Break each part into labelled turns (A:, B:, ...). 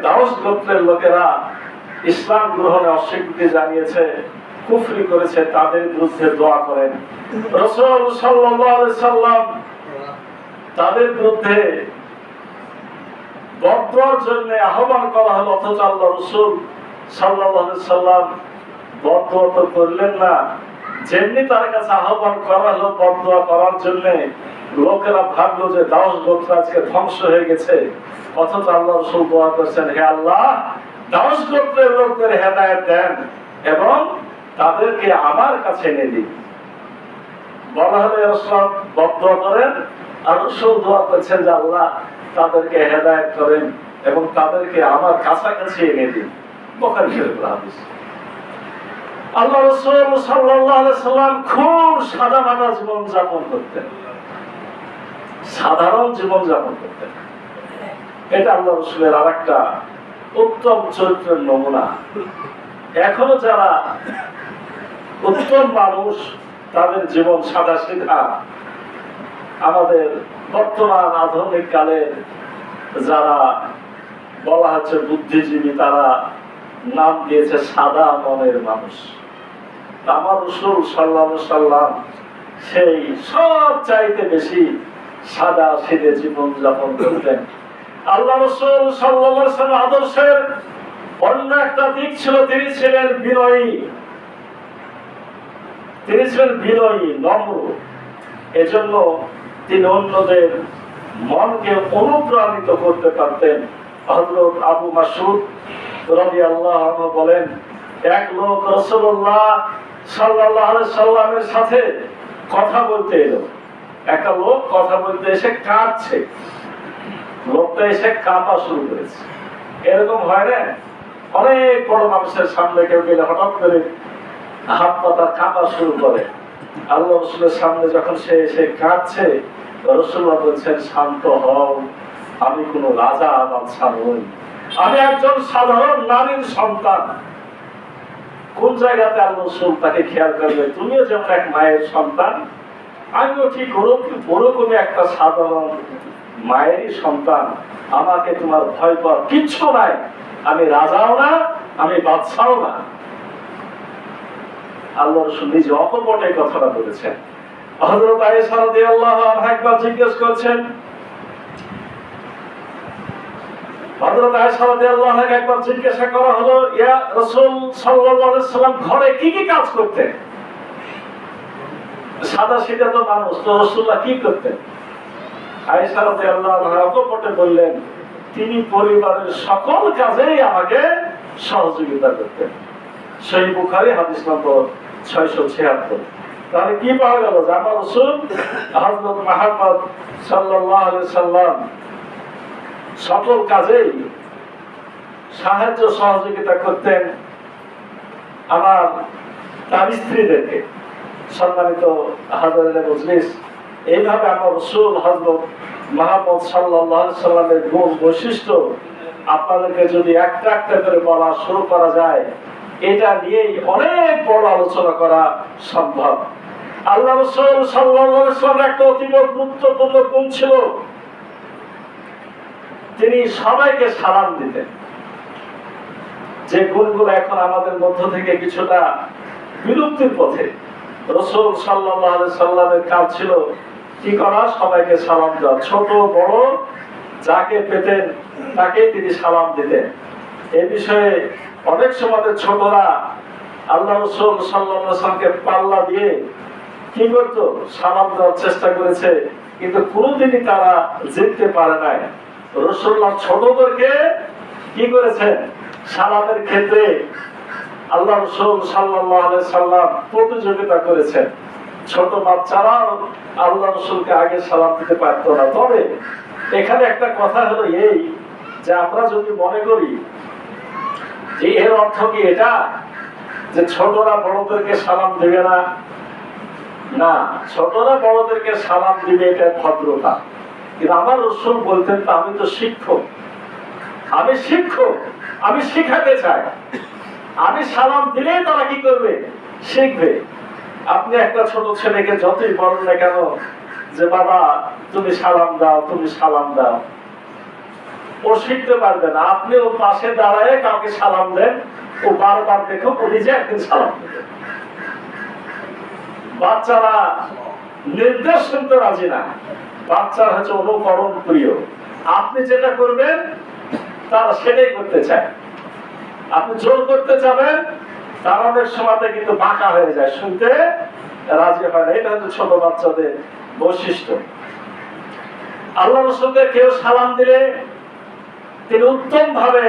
A: দাউস গোত্রের লোকেরা ইসলাম গ্রহণে অস্বীকৃতি জানিয়েছে, কুফরি করেছে, তাদের বিরুদ্ধে দোয়া করেন। রাসূল সাল্লাল্লাহু আলাইহি সাল্লাম তাদের বিরুদ্ধে বদদোয়ার জন্য আহ্বান করা হলো, অথচ আল্লাহ রাসূল সাল্লাল্লাহু আলাইহি সাল্লাম বদদোয়া তো করলেন না। যেমনি তার কাছে আহ্বান করা হলো বদদোয়া করার জন্য, লোকেরা ভাবলো যে দাউস গোত্র আজকে ধ্বংস হয়ে গেছে, অথচ আল্লাহ রাসূল দোয়া করছেন, হে আল্লাহ, দাউস গোত্রের লোকদের হেদায়েত দেন এবং তাদেরকে আমার কাছে এনে দিন। বলা হলে রাসূল বদদোয়া করেন, আর রাসূল দোয়া করছেন যে আল্লাহ তাদেরকে হেদায়েত করেন এবং তাদেরকে আমার কাছাকাছি এনে দিন। বুখারী শরীফের হাদিস। আল্লাহ রাসূল সাল্লাল্লাহু আলাইহি সাল্লাম খুব সাদামাটা জীবন যাপন করতেন, সাধারণ জীবন যাপন করতেন। এটা আল্লাহ রাসূলের আরেকটা উত্তম চরিত্রের নমুনা। এখনো যারা উত্তম মানুষ, তাদের জীবন সাদাসিধা। আমাদের বর্তমান আধুনিক কালের যারা বলা হচ্ছে বুদ্ধিজীবী, তারা নাম দিয়েছে সাদা মনের মানুষ। আমার রাসূল সাল্লাল্লাহু আলাইহি সাল্লাম সেই সব চাইতে বেশি সাদা সিধে জীবন যাপন করতেন। আল্লাহ রাসূল সাল্লাল্লাহু আলাইহি সাল্লাম আদর্শের অন্য একটা দিক ছিল, তিনি ছিলেন বিনয়ী। তিনি ছিলেন বিনয়ী, নম্র। এজন্য তিনি অন্যদের মনকে অনুপ্রাণিত করতে পারতেন। হযরত আবু মাসউদ রাদিয়াল্লাহু আনহু বলেন, এক লোক রাসূলুল্লাহ সাল্লাল্লাহু আলাইহি সাল্লামের সাথে কথা বলতে এলো। একটা লোক কথা বলতে এসে কাঁদছে, লোকটা এসে কাঁপা শুরু করেছে। এরকম হয় না, অনেক বড় মানুষের সামনে কেউ গেলে হঠাৎ করে হাত পাতা কাঁপা শুরু করে। আল্লাহ রাসূলের সামনে যখন সে এসে কাঁদছে, রাসূলুল্লাহ বলছেন, শান্ত হও, আমি কোনো রাজা বাদশা নই, আমি একজন সাধারণ নারীর সন্তান। কোন জায়গাতে আল্লাহ রাসূল তাকে খেয়াল করবে, তুমিও যেমন এক মায়ের সন্তান, আমিও ঠিক ওরকমই একটা সাধারণ মায়েরই সন্তান। আমাকে তোমার ভয় পাওয়ার কিচ্ছু নাই, আমি রাজাও না, আমি বাদশাও না। আল্লাহ রাসূল নিজে অকপটে কথাটা বলেছেন। হযরত আয়েশা রাদিয়াল্লাহু আনহা একবার জিজ্ঞেস করছেন, হযরত আয়েশা রাদিয়াল্লাহু আনহা একবার জিজ্ঞাসা করা হলো, ইয়া রাসূল সাল্লাল্লাহু আলাইহি সাল্লাম ঘরে কি কি কাজ করতেন? সাদা সিধা তো মানুষ, তো রাসূলুল্লাহ কি করতেন? আয়েশা রাদিয়াল্লাহু আনহা অকপটে বললেন, তিনি পরিবারের সকল কাজেই আমাকে সহযোগিতা করতেন। সহিহ বুখারী হাদিস নম্বর 676। তাহলে কি পাওয়া গেল? যে আমার রাসূল হযরত মুহাম্মদ সাল্লাল্লাহু আলাইহি সাল্লাম সকল কাজেই সাহায্য সহযোগিতা করতেন আমার তার স্ত্রীদেরকে। সম্মানিত হাজারে মজলিস, এইভাবে আমার রাসূল হযরত মুহাম্মদ সাল্লাল্লাহু আলাইহি সাল্লামের গুণ বৈশিষ্ট্য আপনাদেরকে যদি একটা একটা করে বলা শুরু করা যায়, এটা নিয়েই অনেক বড় আলোচনা করা সম্ভব। আল্লাহ রাসূল সাল্লাল্লাহু আলাইহি সাল্লামের একটা অতি গুরুত্বপূর্ণ গুণ ছিল, তিনি সবাইকে সালাম দিতেন। যে গুণগুলো এখন আমাদের মধ্য থেকে কিছুটা বিলুপ্তির পথে, রাসূল সাল্লাল্লাহু আলাইহি সাল্লামের কাজ ছিল কি করা? সবাইকে সালাম দেওয়া। ছোট বড় যাকে পেতেন তাকে তিনি সালাম দিতেন। এই বিষয়ে অনেক সময় ছোটরা আল্লাহ রাসূল সাল্লাল্লাহু আলাইহি সাল্লামকে পাল্লা দিয়ে কি করতো? সালাম দেওয়ার চেষ্টা করেছে, কিন্তু কোনোদিনই তারা জিততে পারে নাই। রাসূলুল্লাহ ছোটদেরকে কি করেছেন? সালামের ক্ষেত্রে আল্লাহ রাসূল সাল্লাল্লাহু আলাইহি সাল্লাম প্রতিযোগিতা করেছেন। ছোট বাচ্চারাও আল্লাহ রাসূলকে আগে সালাম দিতে পারতো না। তবে এখানে একটা কথা হলো এই, যে আমরা যদি মনে করি যে এর অর্থ কি এটা যে ছোটরা বড়দেরকে সালাম দেবে না, না, ছোটরা বড়দেরকে সালাম দিবে, এটা ভদ্রতা। কিন্তু আমার রাসূল বলতেন, আমি তো শিক্ষক, আমি শিক্ষক, আমি শিখাতে চাই, আমি সালাম দিলেই তারা কি করবে? শিখবে। আপনি একটা ছোট ছেলেকে যতই বলেন না কেন যে বাবা তুমি সালাম দাও, তুমি সালাম দাও, ও শিখতে পারবে না। আপনি ওর পাশে দাঁড়ায় কাউকে সালাম দেন, ও বারবার দেখো ও নিজে একদিন সালাম দেবে। বাচ্চারা নির্দেশ শুনতে রাজি না, বাচ্চারা হচ্ছে অনুকরণ প্রিয়। আপনি যেটা করবেন তারা সেটাই করতে চায়। আপনি জোর করতে চাবেন, তার অনেক সময়তে কিন্তু বাঁকা হয়ে যায়, শুনতে রাজি হয় না। এটা হচ্ছে ছোট বাচ্চাদের বৈশিষ্ট্য। আল্লাহ রাসূলকে কেউ সালাম দিলে তিনি উত্তম ভাবে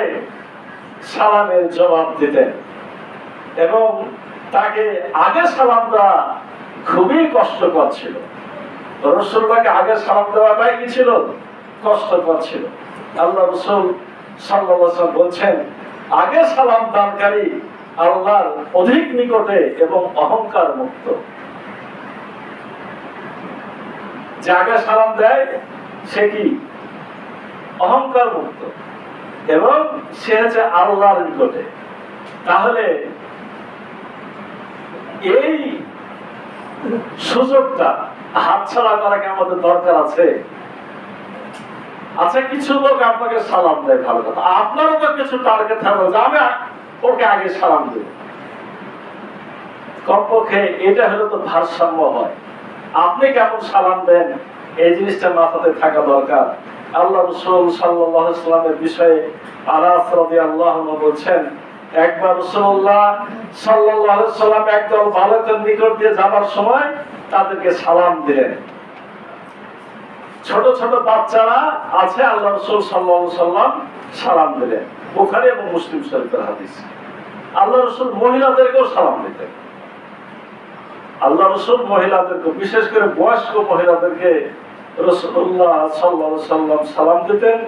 A: সালামের জবাব দিতেন, এবং তাকে আগে সালাম দেওয়া খুবই কষ্টকর ছিল। রাসূলকে আগে সালাম দেওয়াটাই কি ছিল? কষ্টকর ছিল। আল্লাহ রাসূল সাল্লাল্লাহু আলাইহি ওয়াসাল্লাম বলছেন, আগে সালাম দানকারী আল্লাহর অধিক নিকটে এবং অহংকার মুক্ত। যে আগে সালাম দেয় সে কি? অহংকার মুক্ত, এবং সে হচ্ছে আল্লাহর নিকটে। তাহলে এই সুযোগটা হাতছাড়া করা কি আমাদের দরকার আছে? আচ্ছা, কিছু লোক আপনাকে সালাম দেয়, ভালো কথা, আপনারও তো কিছু টার্গেট থাকবে যে আমি ওকে আগে সালাম দেব। কমপক্ষে এটা হলে তো ভারসাম্য হয়। আপনি কেমন সালাম দেন এই জিনিসটা মাথাতে থাকা দরকার। আল্লাহ রাসূল সাল্লাল্লাহু আলাইহি ওয়াসাল্লামের বিষয়ে আনাস রাদিয়াল্লাহু আনহু বলছেন, একবার রাসূলুল্লাহ সাল্লাল্লাহু আলাইহি ওয়াসাল্লাম একদল বালকের নিকট দিয়ে যাবার সময় তাদেরকে সালাম দিলেন। ছোট ছোট বাচ্চারা আছে, আল্লাহ রাসূল সাল্লাল্লাহু আলাইহি ওয়াসাল্লাম সালাম দিলেন। বুখারী এবং মুসলিম শরীফের হাদিস। আল্লাহ রাসূল মহিলাদেরকেও সালাম দিতেন। আল্লাহ রাসূল মহিলাদেরকে, বিশেষ করে বয়স্ক মহিলাদেরকে রাসূলুল্লাহ সাল্লাল্লাহু আলাইহি ওয়াসাল্লাম সালাম দিতেন।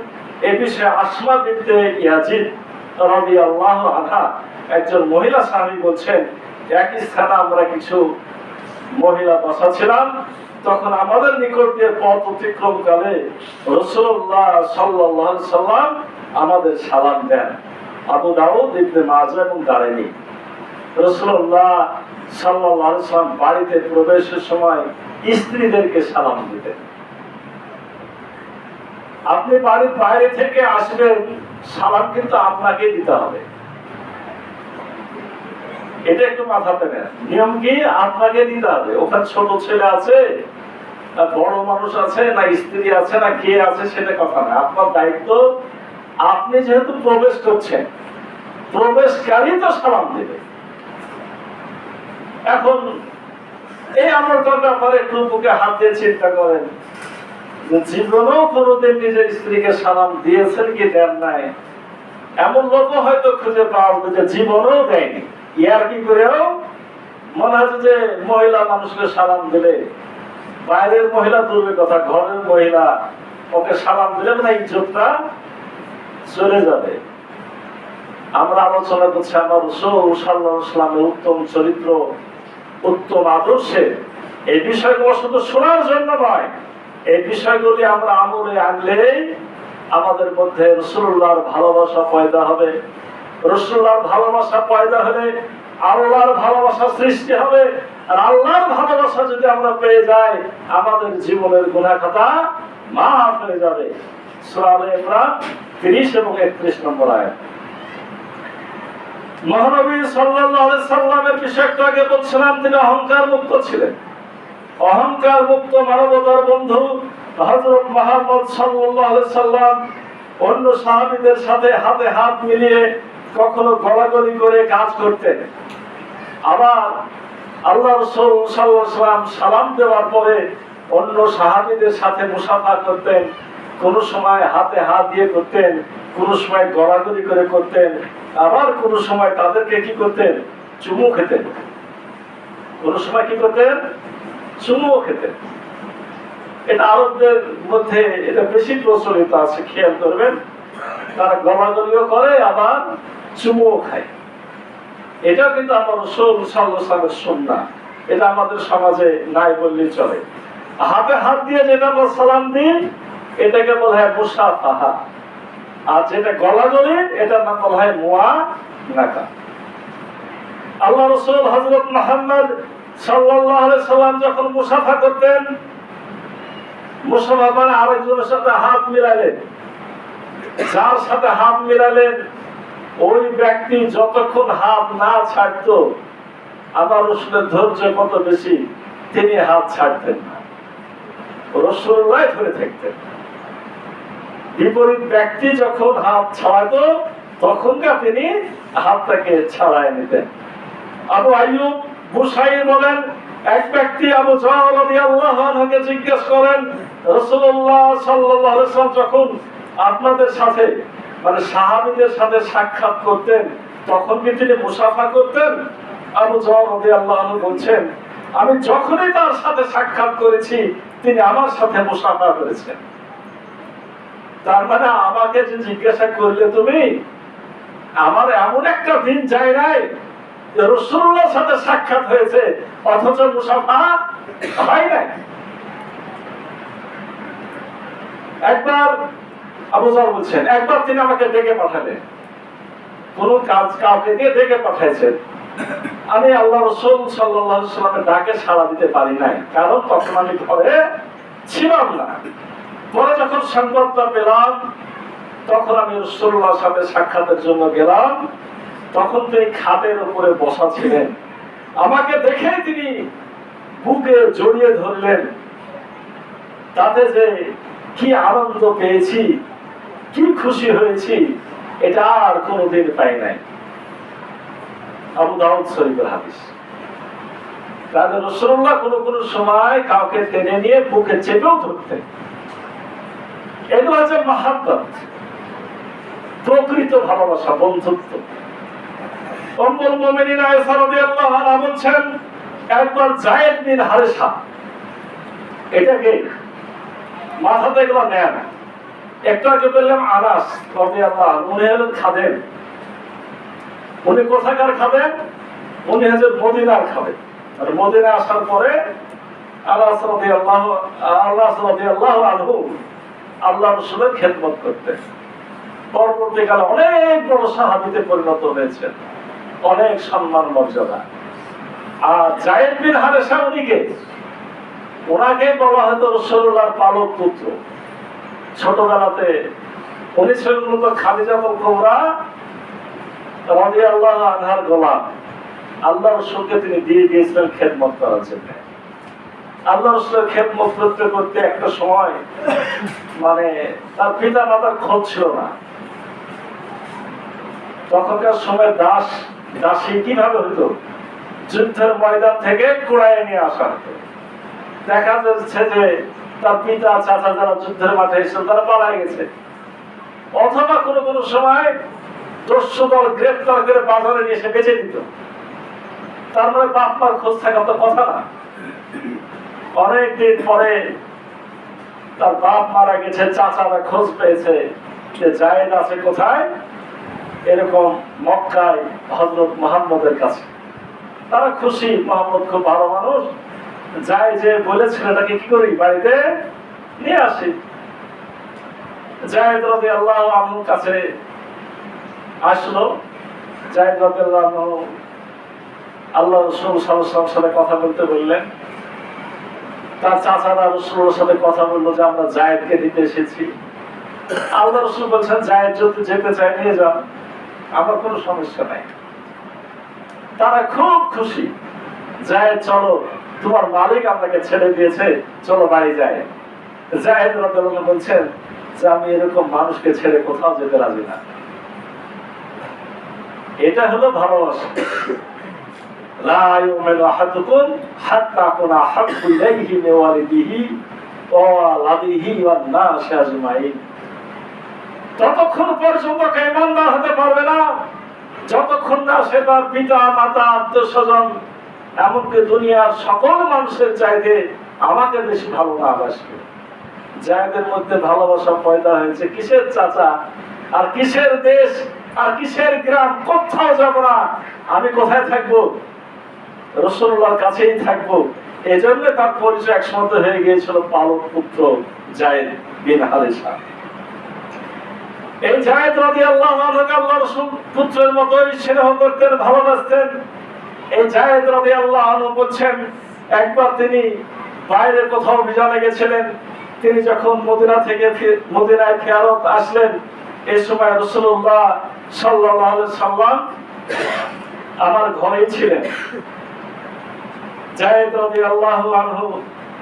A: এই বিষয়ে আসমা বিনতে ইয়াজিদ রাদিয়াল্লাহু আনহা একজন মহিলা সাহাবী বলছেন, একই স্থানে আমরা কিছু মহিলা বসা ছিলাম, তখন আমাদের নিকট দিয়ে পথ অতিক্রমকালে রাসূলুল্লাহ সাল্লাল্লাহু আলাইহি ওয়াসাল্লাম আমাদের সালাম দেন। আবু দাউদ, ইবনে মাজাহ এবং দারানী। রাসূলুল্লাহ সাল্লাল্লাহু আলাইহি ওয়াসাল্লাম বাড়িতে প্রবেশের সময় স্ত্রীদেরকে সালাম দিতেন। আপনি বাড়ির বাইরে থেকে আসবেন, সালাম কিন্তু আপনাকে দিতে হবে। এটা একটু মাথাতে নেন। নিয়ম কি? আপনাকে দিতে হবে। ওখানে ছোট ছেলে আছে, বড় মানুষ আছে, না স্ত্রী আছে, না কে আছে, সেটা কথা না। আপনার দায়িত্ব, আপনি যেহেতু প্রবেশ করছেন, প্রবেশকারী তো সালাম দেবে। এখন এই আমলটার ব্যাপারে একটু বুকে হাত দিয়ে চিন্তা করেন, জীবনেও কোনোদিন নিজের স্ত্রীকে সালাম দিয়েছেন কি দেন নাই? এমন লোকও হয়তো খুঁজে পাওয়া যাবে যে জীবনেও দেয়নি। ইয়ার কি করেও মনে হচ্ছে যে মহিলা মানুষকে সালাম দিলে, বাইরের মহিলা দূরের কথা, ঘরের মহিলা ওকে সালাম দিলে না ইজ্জতটা চলে যাবে। আমরা আলোচনা করছি আমার রাসূল সাল্লাল্লাহু আলাইহি ওয়াসাল্লামের উত্তম চরিত্র, উত্তম আদর্শে। এই বিষয়গুলো শুধু শোনার জন্য নয়, এই বিষয়গুলি আমরা আমলে আনলেই আমাদের মধ্যে রাসূলুল্লাহর ভালোবাসা পয়দা হবে। রাসূলুল্লাহর ভালোবাসা পয়দা হলে আল্লাহর ভালোবাসা সৃষ্টি হবে। আর আল্লাহর ভালোবাসা যদি আমরা পেয়ে যাই, আমাদের জীবনের গুনাহ খাতা মাফ হয়ে যাবে। সূরা আলে ইমরান 30 এবং 31 নম্বর আয়াত। মহানবী সাল্লাল্লাহু আলাইহি সাল্লামের বিষয়ে একটু আগে বলছিলাম, তিনি অহংকার মুক্ত ছিলেন। অহংকার মুক্ত মানবতার বন্ধু হযরত মুহাম্মদ সাল্লাল্লাহু আলাইহি সাল্লাম অন্য সাহাবীদের সাথে হাতে হাত মিলিয়ে কখনো গলাগলি করে কাজ করতেন। আবার আল্লাহ রাসূল সাল্লাল্লাহু আলাইহি সাল্লাম সালাম দেওয়ার পরে অন্য সাহাবীদের সাথে মুসাফা করতেন। কোন সময় হাতে হাত দিয়ে করতেন, কোন সময় গলাগলি করে করতেন, আবার কোন সময় তাদেরকে কি করতেন? চুমু খেতেন। কোন সময় কি করতেন? চুমু খেতেন। এটা আরবদের মধ্যে এটা বেশি প্রচলিত আছে, খেয়াল করবেন। তারা গলাগলিও করে, আবার চুমুও খায়। এটাও কিন্তু আমার রাসূল সাল্লাল্লাহু আলাইহি ওয়াসাল্লামের সুন্নাহ। এটা আমাদের সমাজে নাই বললেই চলে। হাতে হাত দিয়ে যেটা আমরা সালাম দিই, এটাকে বলা হয় মুসাফাহা। আর যেটা গলাগলি, এটার নাম বলা হয় মুআনাকা। আল্লাহ রাসূল হযরত মুহাম্মদ সাল্লাল্লাহু আলাইহি সাল্লাম যখন মুসাফা করতেন, মুসাফা মানে আরেকজনের সাথে হাত মিলালেন, যার সাথে হাত মিলালেন ওই ব্যক্তি যতক্ষণ হাত না ছাড়তো আমার রাসূলের ধৈর্য কত বেশি, তিনি হাত ছাড়তেন না, রাসূলুল্লাহ ধরে থাকতেন। বিপরীত ব্যক্তি যখন হাত ছাড়াতো তখনকার তিনি হাতটাকে ছাড়ায় নিতেন। আবু আইয়ুব বুসাইর বলেন, এক ব্যক্তি আবু যর রাদিয়াল্লাহু আনহুকে জিজ্ঞেস করেন, রাসূলুল্লাহ সাল্লাল্লাহু আলাইহি ওয়াসাল্লাম যখন আপনাদের সাথে মানে সাহাবীদের সাথে সাক্ষাৎ করতেন তখন কি তিনি মুসাফা করতেন? আবু যর রাদিয়াল্লাহু আনহু বলছেন, আমি যখনই তার সাথে সাক্ষাৎ করেছি তিনি আমার সাথে মুসাফা করেছেন। তার মানে আমাকে যে জিজ্ঞাসা করলে তুমি, আমার এমন একটা দিন যায় নাই রাসূলুল্লাহর সাথে সাক্ষাৎ হয়েছে অথচ মুসাফা হয় নাই। একবার আবু যর বলছেন, একবার তিনি আমাকে ডেকে পাঠালেন, কোন কাজ কাউকে দিয়ে ডেকে পাঠাইছেন, আমি আল্লাহ রাসূল সাল্লাল্লাহু আলাইহি ওয়াসাল্লামের ডাকে সাড়া দিতে পারি নাই, কারণ তখন আমি ঘরে ছিলাম না। পরে যখন সংবাদটা পেলাম তখন আমি রাসূলুল্লাহর সাথে সাক্ষাতের জন্য গেলাম, তখন তিনি খাটের উপরে বসা ছিলেন। আমাকে দেখে তিনি বুকে জড়িয়ে ধরলেন। তাতে যে কি আনন্দ পেয়েছি, কি খুশি হয়েছি, এটা আর কোনোদিন পাই নাই। আবু দাউদ শরীফের হাদিস। তাহলে রাসূলুল্লাহ কোন সময় কাউকে টেনে নিয়ে বুকে চেপেও ধরতেন। এগুলো হচ্ছে মাহাব্বত, প্রকৃত ভালোবাসা, বন্ধুত্ব। উম্মুল মুমিনিন আয়েশা রাদিয়াল্লাহু আনহা বলছেন, একবার যায়েদ বিন হারেসা, এটাকে মাথাতে এগুলো নেন, একটু আগে বললাম আনাস রাদিয়াল্লাহু আনহু, উনি হলেন খাদেম। উনি কোথাকার খাদেম? উনি হচ্ছেন মদিনার খাদেম। আর মদিনা আসার পরে আনাস রাদিয়াল্লাহু আনহু আল্লাহ রাসূলের খেদমত করতেন। পরবর্তীকালে অনেক বড় সাহাবীতে পরিণত হয়েছেন, অনেক সম্মান মর্যাদা। আর যায়েদ বিন হারেসা ওনাকে বলা হয়তো রাসূলুল্লাহর পালক পুত্র। ছোটবেলাতে উনি ছিলেন মূলত খাদিজা কুবরা রাদিয়াল্লাহু আনহার গোলাম। আল্লাহ রাসূলকে তিনি দিয়ে দিয়েছিলেন খেদমত করার জন্য। আল্লাহ রাসূলের খেদমত করতে করতে একটা সময় মানে তার পিতা মাতার খোঁজ ছিল না। তখনকার সময় দাসী কিভাবে হতো? যুদ্ধের ময়দান থেকে কুড়াইয়ে নিয়ে আসা হতো। দেখা যাচ্ছে যে তার পিতা চাচা যারা যুদ্ধের মাঠে এসেছিল তারা পালাই গেছে, অথবা কোন সময় দস্যু দল গ্রেফতার করে বাজারে নিয়ে এসে বেঁচে দিত। তার মানে বাপ মার খোঁজ থাকা তো কথা না। অনেকদিন পরে তার বাপ মারা গেছে, চাচারা খোঁজ পেয়েছে যে যায়েদ আছে কোথায়, এরকম মক্কায় হযরত মুহাম্মদের কাছে। তারা খুশি, মুহাম্মদ খুব ভালো মানুষ, যায় যে বলেছিল এটাকে কি করি বাড়িতে নিয়ে আসি। যায়েদ রাদিয়াল্লাহু আনহুর কাছে আসলো। যায়েদ রাদিয়াল্লাহু আনহু আল্লাহ রাসূল সাল্লাল্লাহু আলাইহি ওয়াসাল্লামের সাথে কথা বলতে বললেন। তার চাচারা রাসূলের সাথে কথা বললো যে আমরা যায়েদকে দিতে এসেছি। আল্লাহ রাসূল বলছেন, যায়েদ যদি যেতে চায় নিয়ে যান, আমার কোনো সমস্যা নাই। তারা খুব খুশি, যায়েদ চলো, তোমার মালিক আপনাকে ছেড়ে দিয়েছে, চলো বাড়ি যাই। যায়েদ রাদিয়াল্লাহু আনহু বলছেন যে আমি এরকম মানুষকে ছেড়ে কোথাও যেতে রাজি না। এটা হলো ভালোবাসা। লা ইউমিনু আহাদুকুম হাত্তা কুনা হাব্বু ইলাইহি মিন ওয়ালিদিহি ওয়া ওয়ালাদিহি ওয়ান নাসি আজমাইন। ততক্ষণ পর্যন্ত ঈমানদার হতে পারবে না যতক্ষণ না সে তার পিতা মাতা আত্মীয়স্বজন এমনকি দুনিয়ার সকল মানুষের চাইতে আমাকে বেশি ভালো না বাসবে। যাদের মধ্যে ভালোবাসা পয়দা হয়েছে, কিসের চাচা আর কিসের দেশ আর কিসের গ্রাম, কোথাও যাব না, আমি কোথায় থাকবো? রাসূলুল্লাহর কাছেই থাকবো। এজন্য তার পরিচয় একসময় হয়ে গিয়েছিল পালক পুত্র যায়েদ বিন হারেসা। এই যায়েদ রাদিয়াল্লাহু আনহু আল্লাহ রাসূল পুত্রের মতোই স্নেহ করতেন, ভালোবাসতেন। এই যায়েদ রাদিয়াল্লাহু আনহু বলছেন, একবার তিনি বাইরে কোথাও অভিযানে গেছিলেন। তিনি যখন মদিনা থেকে মদিনায় ফেরত আসলেন, এই সময় রাসূলুল্লাহ সাল্লাল্লাহু আলাইহি সাল্লাম আমার ঘরেই ছিলেন। যায়েদ রাদিয়াল্লাহু আনহু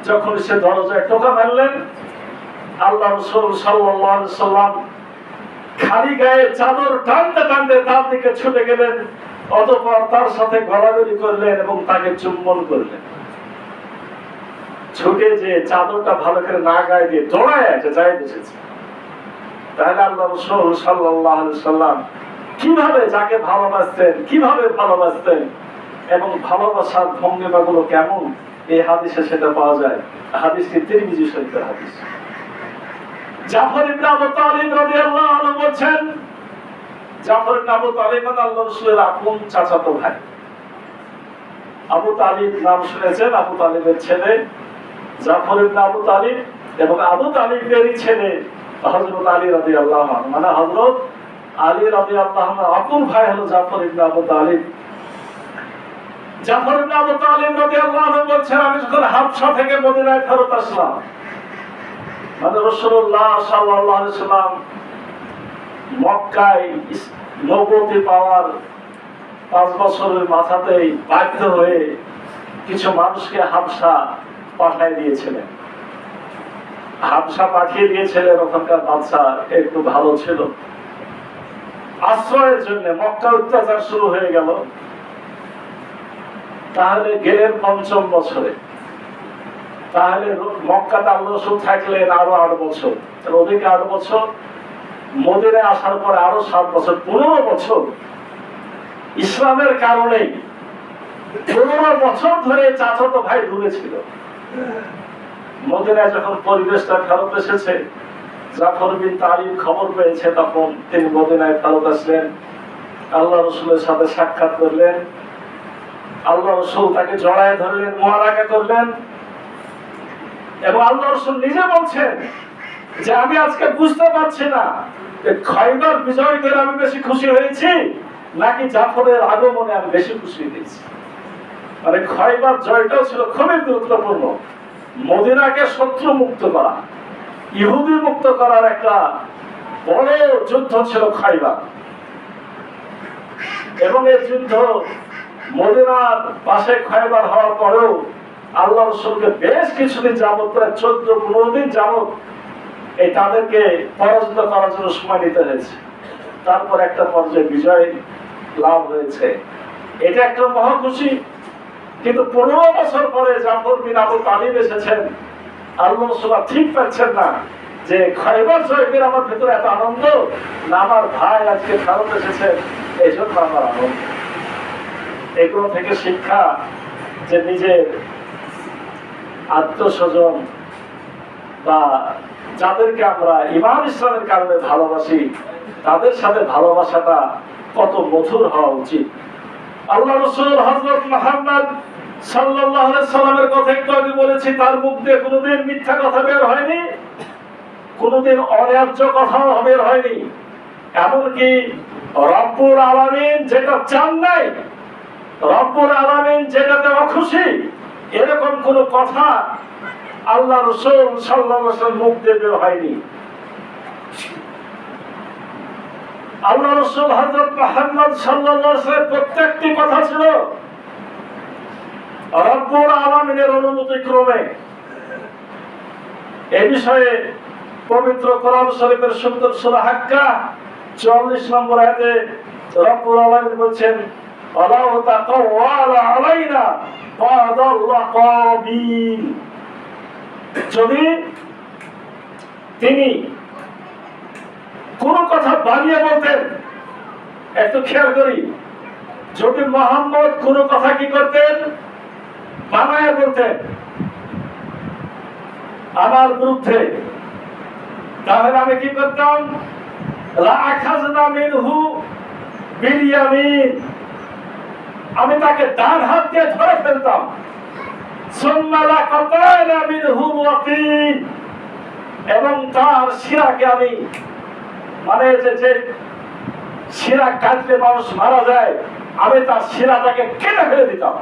A: যখন সে দরজায় টোকা মারলেন, আল্লাহ রাসূল সাল্লাল্লাহু আলাইহি সাল্লাম খালি গায়ে চাদর টানতে টানতে তার দিকে ছুটে গেলেন, অতঃপর তার সাথে গলাগলি করলেন এবং তাকে চুম্বন করলেন। ছুটে যে চাদরটা ভালো করে না গায়ে দিয়ে দৌড়ায় যে যায়েদ এসেছে। তাহলে আল্লাহ রাসূল সাল্লাল্লাহু আলাইহি সাল্লাম কিভাবে যাকে ভালোবাসতেন এবং ভালোবাসার ভঙ্গিমাগুলো কেমন, এই হাদিসে সেটা পাওয়া যায়। হাদিসটি তিরমিজি শরীফের হাদিস। জাফর ইবনে আবু তালিব রাদিয়াল্লাহু আনহু বলেন, জাফর ইবনে আবু তালিব আল্লাহর রাসূলের আপন চাচাতো ভাই। আবু তালিব নাম শুনেছেন, আবু তালিবের ছেলে জাফর ইবনে আবু তালিব এবং আবু তালিবেরই ছেলে হযরত আলী রাদিয়াল্লাহু আনহু, মানে হযরত আলী রাদিয়াল্লাহু আনহু আপন ভাই হলো জাফর ইবনে আবু তালিব। জাফর ইবনে আবু তালিব রাদিয়াল্লাহু আনহু বলেন, আমি যখন হাবশা থেকে মদিনায় ফেরত আসলাম, মানে রাসূলুল্লাহ সাল্লাল্লাহু আলাইহি সাল্লাম মক্কায় নবুয়তি পাওয়ার 5 বছরের মাথাতেই বাধ্য হয়ে কিছু মানুষকে হাবশা পাঠিয়ে দিয়েছিলেন। ওখানকার বাদশা একটু ভালো ছিল। আশ্রয়ের জন্য মক্কা অত্যাচার শুরু হয়ে গেল। তাহলে গেলেন 5ম বছরে, তাহলে মক্কাতে আল্লাহ রাসূল থাকলেন আরো 8 বছর, ওদিকে 8 বছর, মদিনায় আসার পরে আরো 7 বছর, 15 বছর ইসলামের কারণে 15 বছর ধরে চাচাতো ভাই দূরে ছিল। মদিনায় যখন পরিবেশটা ফেরত এসেছে, জাফর বিন তালিব খবর পেয়েছে, তখন তিনি মদিনায় ফেরত আসলেন, আল্লাহ রাসূলের সাথে সাক্ষাৎ করলেন। আল্লাহ রাসূল তাকে জড়ায় ধরলেন, মুআরাকা করলেন এবং আল্লাহ রাসূল নিজে বলছেন যে আমি আজকে বুঝতে পারছি না যে খয়বার বিজয় করে আমি বেশি খুশি হয়েছি নাকি জাফরের আগমনে আমি বেশি খুশি হয়েছি। মানে খয়বার জয়টাও ছিল খুবই গুরুত্বপূর্ণ। মদিনাকে শত্রু মুক্ত করা, ইহুদি মুক্ত করার একটা বড় যুদ্ধ ছিল খয়বার। এবং এই যুদ্ধ মদিনার পাশে খয়বার হওয়ার পরেও আল্লাহ রাসূলকে বেশ কিছুদিন যাবত, প্রায় 14-15 দিন যাবত এই তাদেরকে পরাজিত করার জন্য সময় নিতে হয়েছে। তারপর একটা পর্যায়ে বিজয় লাভ হয়েছে, এটা একটা মহা খুশি। কিন্তু 15 বছর পরে জাফর বিন আবু তালিব এসেছেন। আল্লাহ রাসূল ঠিক পাচ্ছেন না যে খয়বার জয়ের আমার ভেতরে এত আনন্দ না আমার ভাই আজকে ফেরত এসেছে, এই জন্য আমার আনন্দ। এগুলো থেকে শিক্ষা যে নিজের আত্মস্বজন বা যাদেরকে আমরা ঈমান ইসলামের কারণে ভালোবাসি, তাদের সাথে ভালোবাসাটা কত মধুর হওয়া উচিত। আল্লাহ রাসূল হযরত মুহাম্মদ সাল্লাল্লাহু আলাইহি সাল্লামের কথা একটু আগে বলেছি, তার মুখ দিয়ে কোনোদিন মিথ্যা কথা বের হয়নি, কোনোদিন অন্যায্য কথাও বের হয়নি। এমনকি রব্বুল আলামিন যেটা চান নাই, রব্বুল আলামিন যেটাতে অখুশি, এরকম কোন কথা আল্লাহ রাসূল সাল্লাল্লাহু আলাইহি ওয়াসাল্লাম মুখ দিয়ে বের হয়নি। আল্লাহ রাসূল হযরত মুহাম্মদ সাল্লাল্লাহু আলাইহি ওয়াসাল্লাম প্রত্যেকটি কথা ছিল রব্বুল আলামিনের অনুমতি ক্রমে। এই বিষয়ে পবিত্র কোরআন শরীফের সুন্দর সূরা হাক্কা 44 নম্বর আয়াতে রব্বুল আলামিন বলেছেন, আল্লাহু তাকাওয়ালা আলাইনা ফাদাল্লাহ কাবিল। যদি তিনি কোন কথা বানিয়ে বলতেন, একটু খেয়াল করি, যদি মুহাম্মদ কোন কথা কি করতেন, বানায় বলতেন আমার বিরুদ্ধে, তাহলে আমি কি করতাম, লা আখাযনা মিনহু বিল ইয়ামিন, আমি তাকে ডান হাত দিয়ে ধরে ফেলতাম। সুম্মা লা কাতানা মিনহু ওয়াতিন, এবং তার শিরাকে আমি, মানে যে শিরা কাটলে মানুষ মারা যায়, আমি তার শিরাটাকে কেটে ফেলে দিতাম।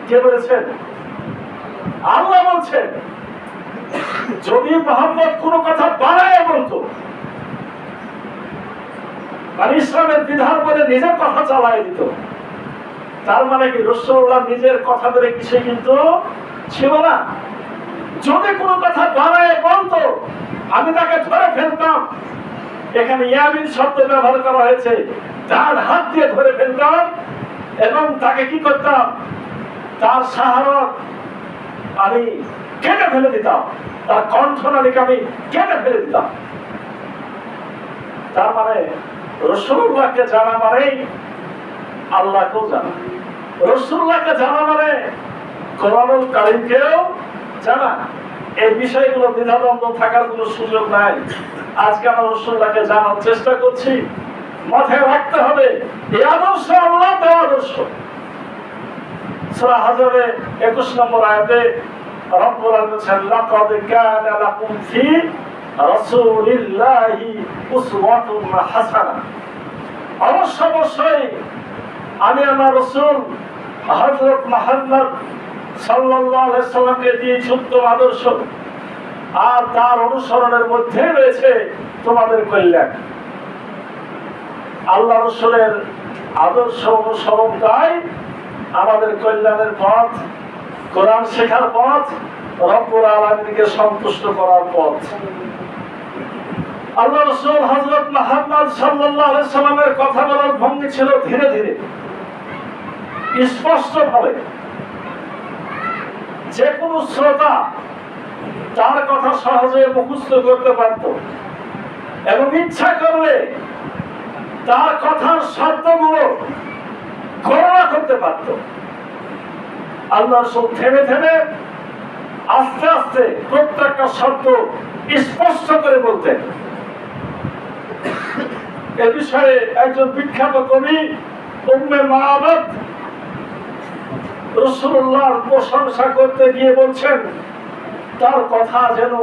A: কে বলেছেন? আল্লাহ বলছেন। যদি মুহাম্মদ কোনো কথা বানায় বলতো, মানে ইসলামের বিধান বলে নিজের কথা চালাই দিত। তার মানে কি রাসূলুল্লাহ নিজের কথা বলে কিছু কিন্তু ছিল না। যদি কোনো কথা বানায় বলতো আমি তাকে ধরে ফেলতাম। এখানে ইয়ামিন শব্দ ব্যবহার করা হয়েছে, তার হাত দিয়ে ধরে ফেলতাম এবং তাকে কি করতাম, তার শাহরত আমি কেটে ফেলে দিতাম, তার কণ্ঠনালীকে আমি কেটে ফেলে দিতাম। তার মানে রাসূলুল্লাহকে জানা মানেই আল্লাহকেও জানা, রাসূলুল্লাহকে জানা মানে কোরআনুল কারীমকেও জানা। এই বিষয়গুলো দ্বিধাদ্বন্দ্ব থাকার কোনো সুযোগ নাই। আজকে আমরা রাসূলুল্লাহকে জানার চেষ্টা করছি। মাথায় রাখতে হবে এই আদর্শ আল্লাহ দেওয়া আদর্শ। সূরা হজরে 21 নম্বর আয়াতে রব্বুল আলামিন বলেছেন, লাকাদ কানা লাকুম ফি রাসূলিল্লাহি উসওয়াতুন হাসানাহ। অবশ্যই আমি আমার রাসূল হযরত মুহাম্মদ সাল্লাল্লাহু আলাইহি সাল্লামকে দিয়েছি উত্তম আদর্শ, আর তার অনুসরণের মধ্যে রয়েছে তোমাদের কল্যাণ। আল্লাহ রাসূলের আদর্শ অনুসরণটাই আমাদের কল্যাণের পথ, কোরআন শেখার পথ, রব্বুল আলামিনকে সন্তুষ্ট করার পথ। আল্লাহ রাসূল হযরত মুহাম্মদ সাল্লাল্লাহু আলাইহি সাল্লামের কথা বলার ভঙ্গি ছিল ধীরে ধীরে, স্পষ্টভাবে। যে কোনো শ্রোতা তার কথা সহজে মুখস্থ করতে পারত এবং ইচ্ছা করলে তার কথার শব্দগুলো গণনা করতে পারত। আল্লাহ রাসূল থেমে থেমে আস্তে আস্তে প্রত্যেকটা শব্দ স্পষ্ট করে বলতেন। এ বিষয়ে একজন বিখ্যাত কবি উম্মে মাআবাদ রাসূলুল্লাহর প্রশংসা করতে গিয়ে বলছেন, তার কথা যেন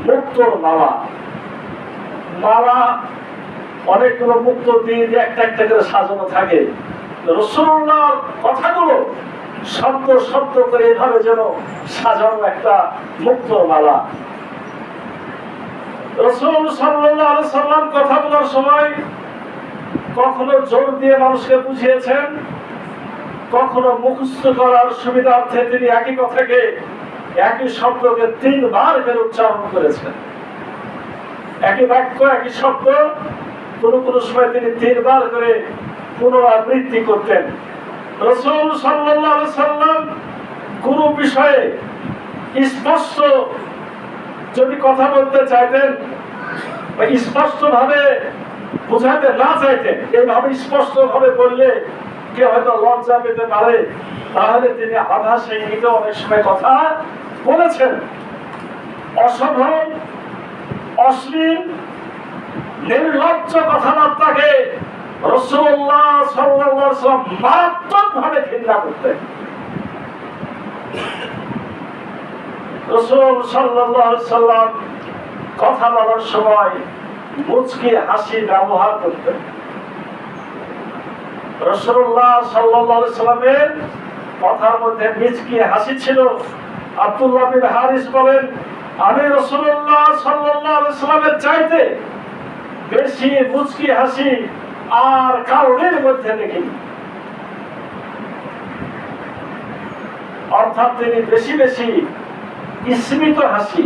A: মুক্তোর মালা। মালা অনেকগুলো মুক্ত দিয়ে একটা একটা করে সাজানো থাকে। রাসূলুল্লাহর কথাগুলো শব্দ শব্দ করে এভাবে যেন সাজানো একটা মুক্তোর মালা। রাসূল সাল্লাল্লাহু আলাইহি সাল্লাম কথা বলার সময় কখনো জোর দিয়ে মানুষকে বুঝিয়েছেন, কখনো মুখস্থ করার সুবিধার্থে তিনি একই কথাকে, একই শব্দকে 3 বার করে উচ্চারণ করেছেন। একই বাক্য, একই শব্দ কোন কোন সময় তিনি 3 বার করে পুনরাবৃত্তি করতেন। রাসূল সাল্লাল্লাহু আলাইহি সাল্লাম কোন বিষয়ে স্পষ্ট যদি কথা বলতে চাইতেন বা স্পষ্ট ভাবে বোঝাতে না চাইতেন, এইভাবে স্পষ্ট ভাবে বললে কেউ হয়তো লজ্জা পেতে পারে, তাহলে তিনি আভাসে ইঙ্গিতে অনেক সময় কথা বলেছেন। অসাধারণ, অশ্লীল, নির্লজ্জ কথাবার্তাকে রাসূলুল্লাহ সাল্লাল্লাহু আলাইহি ওয়াসাল্লাম মারাত্মকভাবে ঘৃণা করতেন। রাসূল সাল্লাল্লাহু আলাইহি ওয়াসাল্লাম কথা বলার সময় মুচকি হাসি ব্যবহার করতেন। রাসূলুল্লাহ সাল্লাল্লাহু আলাইহি ওয়াসাল্লামের কথার মধ্যে মুচকি হাসি ছিল। আব্দুল্লাহ বিন হারিস বলেন, আমি রাসূলুল্লাহ সাল্লাল্লাহু আলাইহি ওয়াসাল্লামের চাইতে বেশি মুচকি হাসি আর কারোর মধ্যে দেখিনি। অর্থাৎ তিনি বেশি বেশি স্মিত হাসি,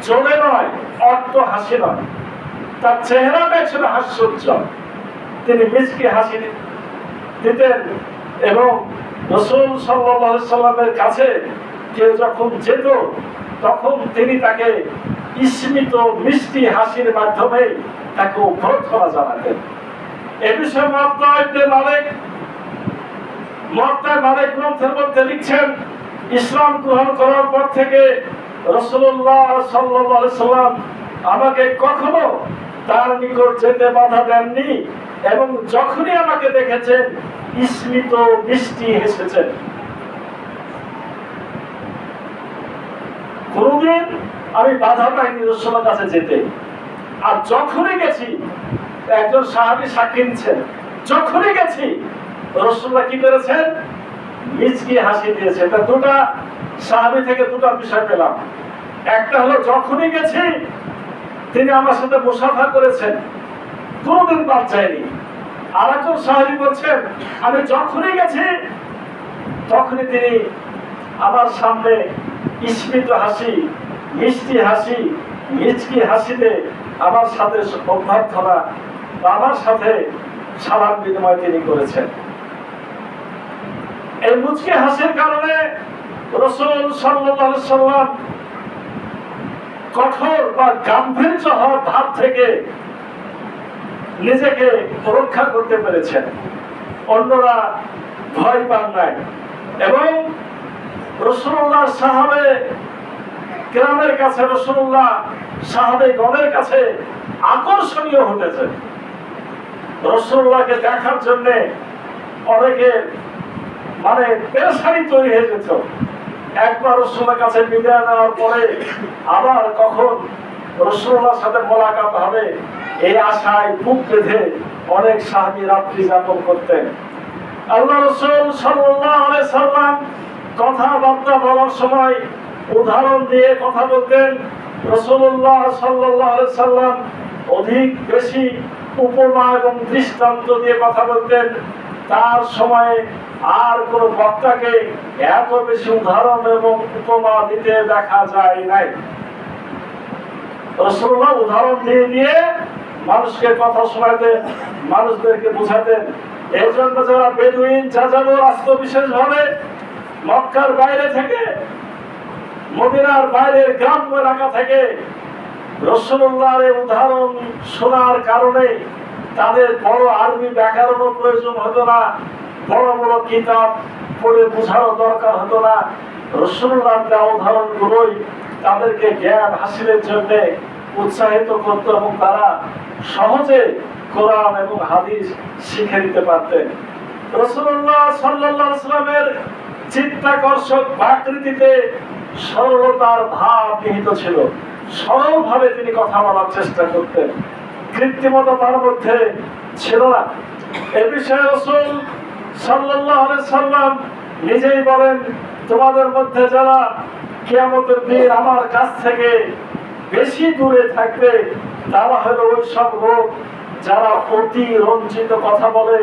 A: জোরে নয়, অট্ট হাসি নয়, তার চেহারাটা ছিল হাস্যোজ্জ্বল। তিনি মুচকি হাসি দিতেন এবং রাসূল সাল্লাল্লাহু আলাইহি ওয়াসাল্লামের কাছে কেউ যখন যেত তখন তিনি তাকে স্মিত মিষ্টি হাসির মাধ্যমে তাকে অভ্যর্থনা জানাতেন। এ বিষয়ে মুওয়াত্তা ইবনে মালিক গ্রন্থের মধ্যে লিখছেন, ইসলাম গ্রহণ করার পর থেকে রাসূলুল্লাহ সাল্লাল্লাহু আলাইহি ওয়াসাল্লাম আমাকে কখনো তার নিকট যেতে বাধা দেননি এবং যখনই আমাকে দেখেছেন স্মিত মিষ্টি হেসেছেন। কোনদিন আমি বাধা পাইনি রাসূলের কাছে যেতে। আর যখনই গেছি, একজন সাহাবী সাক্ষী দিচ্ছেন, যখনই গেছি রাসূলুল্লাহ কি করেছেন, মিষ্টি হাসি দিয়েছে। এটা দুটা সাহাবী থেকে দুটা বিষয় পেলাম। একটা হলো যখনই গেছি তিনি আমার সাথে মুসাফা করেছেন, কোনোদিন বাদ যায়নি। আর একজন সাহাবী বলছেন, আমি যখনই গেছি তখনই তিনি আমার সামনে স্মিত হাসি, মিষ্টি হাসি, মিচকি হাসিতে আমার সাথে অভ্যর্থনা বা আমার সাথে সালাম বিনিময় তিনি করেছেন। এই মুচকি হাসির কারণে রাসূল সাল্লাল্লাহু আলাইহি সাল্লাম কঠোর বা গাম্ভীর্য হওয়ার ভাব থেকে নিজেকে রক্ষা করতে পেরেছেন। অন্যরা ভয় পান নাই এবং রাসূলুল্লাহ সাহাবে কেরামের কাছে, রাসূলুল্লাহ সাহাবে গণের কাছে আকর্ষণীয় হতেছে। রাসূলুল্লাহকে দেখার জন্য অনেকের মানে পেরেশানি তৈরি হয়ে যেত। একবার রাসূলের কাছে বিদায় নেওয়ার পরে আবার কখন রাসূলুল্লাহর সাথে মোলাকাত হবে এই আশায় বুক বেঁধে অনেক সাহাবী রাত্রি যাপন করতেন। আল্লাহ রাসূল সাল্লাল্লাহু আলাইহি সাল্লাম কথাবার্তা বলার সময় উদাহরণ দিয়ে কথা বলতেন। রাসূলুল্লাহ সাল্লাল্লাহু আলাইহি সাল্লাম অধিক বেশি উপমা এবং দৃষ্টান্ত দিয়ে কথা বলতেন। তার সময়ে আর কোন বক্তাকে এত বেশি উদাহরণ এবং উপমা দিতে দেখা যায় নাই। রাসূলুল্লাহ উদাহরণ দিয়ে দিয়ে মানুষকে কথা শোনাতেন, মানুষদেরকে বোঝাতেন। এই জন্য যারা বেদুইন যাযাবর আসতো বিশেষ ভাবে মক্কার বাইরে থেকে, মদিনার বাইরের গ্রাম্য এলাকা থেকে রাসূলুল্লাহর এই উদাহরণ শোনার কারণে তাদের বড় আরবি ব্যাকরণও প্রয়োজন হতো না, বড় বড় কিতাব পড়ে বোঝারও দরকার হতো না। রাসূলুল্লাহর দেওয়া উদাহরণগুলোই তাদেরকে জ্ঞান হাসিলের জন্য উৎসাহিত করত এবং তারা সহজে কোরআন এবং হাদিস শিখে নিতে পারতেন। রাসূলুল্লাহ সাল্লাল্লাহু আলাইহি ওয়াসাল্লামের চিত্তাকর্ষক আকৃতিতে সরলতার ভাব নিহিত ছিল। সরলভাবে তিনি কথা বলার চেষ্টা করতেন, কৃত্রিমতা তার মধ্যে ছিল না। এ বিষয়ে রাসূল সাল্লাল্লাহু আলাইহি সাল্লাম নিজেই বলেন, তোমাদের মধ্যে যারা কিয়ামতের দিন আমার কাছ থেকে বেশি দূরে থাকবে তারা হলো ওই সব লোক যারা অতি রঞ্জিত কথা বলে,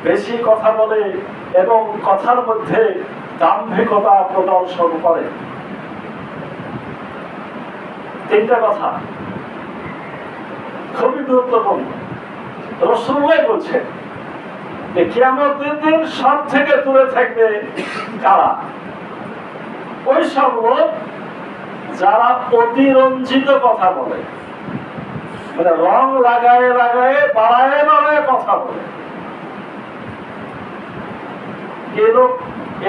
A: বেশি কথা বলে এবং কথার মধ্যে দাম্ভিকতা প্রদর্শন করে। তিনটা কথা খুবই গুরুত্বপূর্ণ। রাসূলুল্লাহ বলছেন যে কিয়ামতের দিন সব থেকে দূরে থাকবে কারা? ওই সব লোক যারা অতিরঞ্জিত কথা বলে, মানে রং লাগায় লাগায় বাড়ায় বাড়ায় কথা বলে।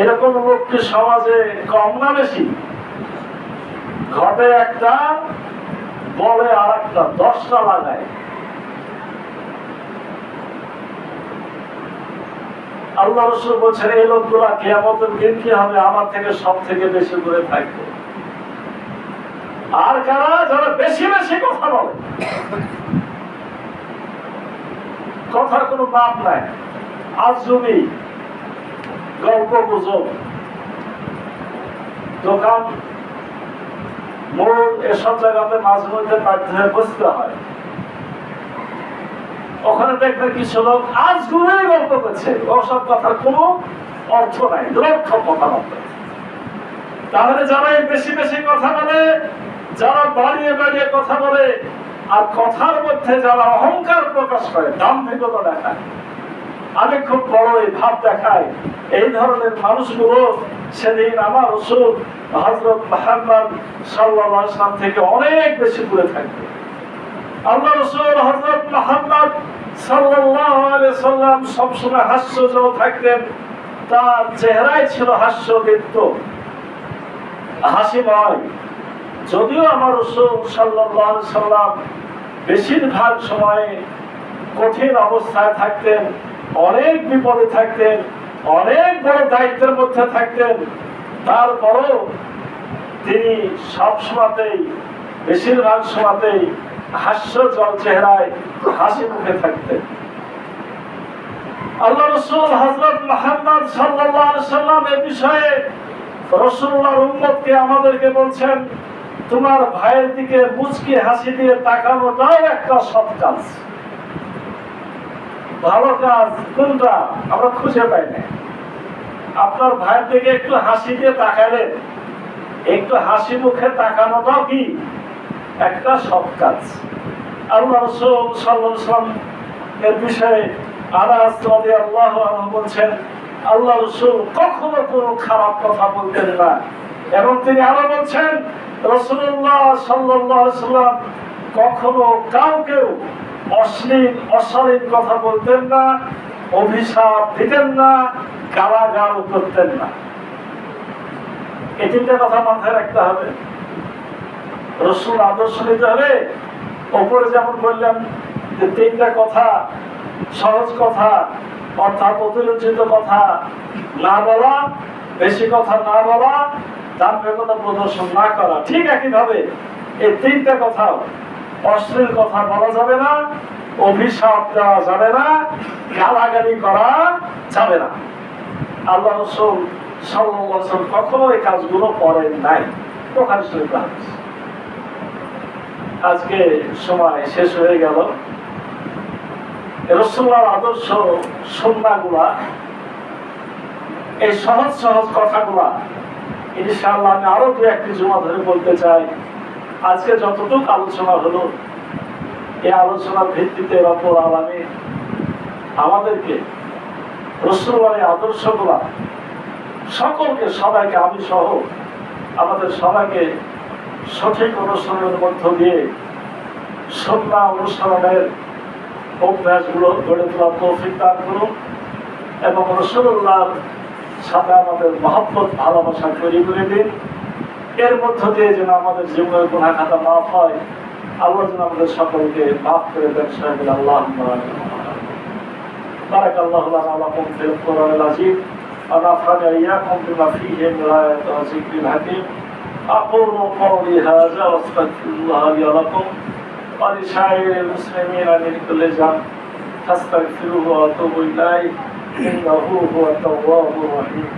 A: এরকম লোক কি সমাজে কম না বেশি? ঘটে একটা, বলে আর একটা, 10টা লাগায়। আল্লাহ রাসূল বলছেন এই লোকগুলা কিয়ামতের দিন কি হবে? আমার থেকে সব থেকে বেশি দূরে থাকবে। আর কারা? যারা বেশি বেশি কথা বলে, কথার কোনো মাপ নাই, আজগুবি গল্প গুজব, দোকান মোড় এসব জায়গাতে মাঝে মধ্যে বাধ্য হয়ে বসতে হয়। ওখানে দেখবে কিছু লোক আজগুবি গল্প করছে, ওসব কথার কোনো অর্থ নাই, নিরর্থক কথাবার্তা। তাহলে যারা বেশি বেশি কথা বলে, যারা বাড়িয়ে বাড়িয়ে কথা বলে, আর কথার মধ্যে যারা অহংকার প্রকাশ করে, দাম্ভিকতা দেখায়, আমি খুব বড় এই ভাব দেখায়, এই ধরনের মানুষগুলো সেদিন আমার রাসূল হযরত মুহাম্মদ সাল্লাল্লাহু আলাইহি ওয়াসাল্লাম থেকে অনেক বেশি দূরে থাকবে। আল্লাহ রাসূল হযরত মুহাম্মদ সাল্লাল্লাহু আলাইহি ওয়াসাল্লাম সবসময় হাস্যজ্জ্বল থাকতেন। তার চেহারায় ছিল হাস্যদীপ্ত, হাসিময়। যদিও আমার রাসূল সাল্লাল্লাহু আলাইহি ওয়াসাল্লাম বেশিরভাগ সময়ে কঠিন অবস্থায় থাকতেন, অনেক বিপদে থাকতেন, অনেক বড় দায়িত্বের মধ্যে থাকতেন, তারপরও তিনি সব সময়তেই, বেশিরভাগ সময়তেই হাস্যজ্জ্বল চেহারায় হাসি মুখে থাকতেন। আল্লাহ রাসূল হযরত মুহাম্মদ সাল্লাল্লাহু আলাইহি ওয়াসাল্লাম এই বিষয়ে রাসূলুল্লাহর উম্মতকে আমাদেরকে বলছেন, তোমার ভাইয়ের দিকে মুচকি হাসি দিয়ে তাকানোটাও একটা সৎ কাজ। ভালো কাজ কোনটা আমরা খুঁজে পাই না। আপনার ভাইয়ের দিকে একটু হাসি দিয়ে তাকালেন, একটু হাসি মুখে তাকানোটাও কি একটা সৎ কাজ। আল্লাহ রাসূল সাল্লাল্লাহু আলাইহি ওয়াসাল্লাম এর বিষয়ে আনাস রাদিয়াল্লাহু আনহু বলছেন, আল্লাহ রাসূল কখনো কোনো খারাপ কথা বলতেন না। এবং তিনি আরো বলছেন, রাসূলুল্লাহ সাল্লাল্লাহু আলাইহি ওয়াসাল্লাম কখনো কাউকে অশালীন কথা বলতেন না, অভিশাপ দিতেন না, গালাগাল করতেন না। এই তিনটা কথা মাথায় রাখতে হবে। রাসূল আদর্শ নিতে হলে উপরে যেমন বললাম যে তিনটা কথা, সহজ কথা, অর্থাৎ অতিরঞ্জিত কথা না বলা, বেশি কথা না বলা, দাম্ভিকতা প্রদর্শন না করা। ঠিক একইভাবে এই তিনটা কথা, অশ্লীল কথা বলা যাবে না, অভিশাপ দেওয়া যাবে না, গালাগালি করা যাবে না। আল্লাহ রাসূল সাল্লাল্লাহু আলাইহি ওয়াসাল্লাম কখনো এই কাজগুলো করেন নাই। বুখারী শরীফে হাদিস। আজকে সময় শেষ হয়ে গেল। রাসূলুল্লাহর আদর্শ সুন্নাহগুলা, এই সহজ সহজ কথাগুলা ইনশাআল্লাহ আমি আরো দু একটি জুমা ধরে বলতে চাই। আজকে যতটুকু আলোচনা হলো, এই আলোচনার ভিত্তিতে রব্বুল আলামিন আমাদেরকে রাসূলুল্লাহর আদর্শগুলা সকলকে, সবাইকে, আমি সহ আমাদের সবাইকে সঠিক অনুসরণের মধ্য দিয়ে সুন্নাহ অনুসরণের অভ্যাসগুলো গড়ে তোলার তৌফিক দান করুন এবং রাসূলুল্লাহর সাথে আমাদের মহব্বত ভালোবাসা তৈরি করে দিন। এর মধ্য দিয়ে যেন আমাদের জীবনের গুনাহ খাতা মাফ হয়। আল্লাহ যেন আমাদের সকলকে মাফ করে দেন। সাহেব আল্লাহুম্মা আমিন। বারাকাল্লাহু লানা ওয়া লাকুম ফিল কুরআনিল আযীম ওয়া নাফা'না ইয়্যাকুম বিমা ফীহি মিন আয়াতি ওয়া যিকরিল হাকীম। أقول قولي هذا وأستغفر الله لي ولكم ولسائر المسلمين من كل ذنب فاستغفروه وأتوبوا إليه إنه هو التواب الرحيم.